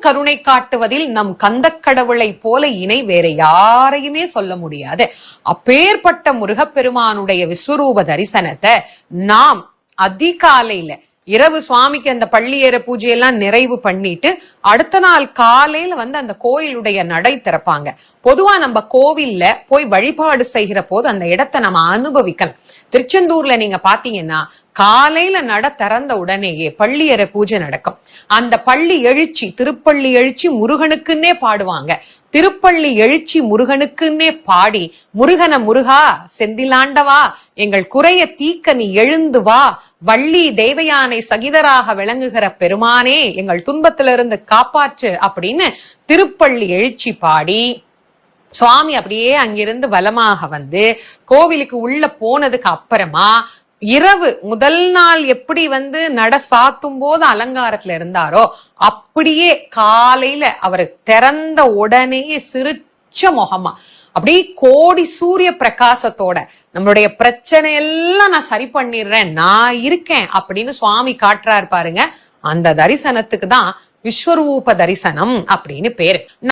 கருணை காட்டுவதில் நம் கந்தக்கடவுளை போல இணை வேற யாரையுமே சொல்ல முடியாது. அப்பேற்பட்ட முருகப்பெருமானுடைய விஸ்வரூப தரிசனத்தை நாம் அதிகாலையில இரவு சுவாமிக்கு அந்த பள்ளியேற பூஜையெல்லாம் நிறைவு பண்ணிட்டு அடுத்த நாள் காலையில அந்த கோயிலுடைய நடை திறப்பாங்க. பொதுவா நம்ம கோவில்ல போய் வழிபாடு செய்கிற போது அந்த இடத்தை நம்ம அனுபவிக்கணும். திருச்செந்தூர்ல நீங்க பாத்தீங்கன்னா காலையில நட திறந்த உடனேயே பள்ளியறை பூஜை நடக்கும். அந்த பள்ளி எழுச்சி, திருப்பள்ளி எழுச்சி முருகனுக்குன்னே பாடுவாங்க. திருப்பள்ளி எழுச்சி முருகனுக்குன்னே பாடி, முருகன முருகா செந்திலாண்டவா எங்கள் குறைய தீக்க நீ எழுந்து வா, வள்ளி தெய்வயானை சகிதராக விளங்குகிற பெருமானே எங்கள் துன்பத்திலிருந்து காப்பாற்று அப்படின்னு திருப்பள்ளி எழுச்சி பாடி சுவாமி அப்படியே அங்கிருந்து வலமாக கோவிலுக்கு உள்ள போனதுக்கு அப்புறமா இரவு முதல் நாள் எப்படி நட சாத்தும் போது அலங்காரத்துல இருந்தாரோ அப்படியே காலையில அவர் திறந்த உடனே சிரிச்ச முகமா அப்படி கோடி சூரிய பிரகாசத்தோட நம்மளுடைய பிரச்சனை எல்லாம் நான் சரி பண்ணிடுறேன், நான் இருக்கேன் அப்படின்னு சுவாமி காட்டுறாரு பாருங்க. அந்த தரிசனத்துக்கு தான் விஸ்வரூப தரிசனம் அப்படின்னு பேரு.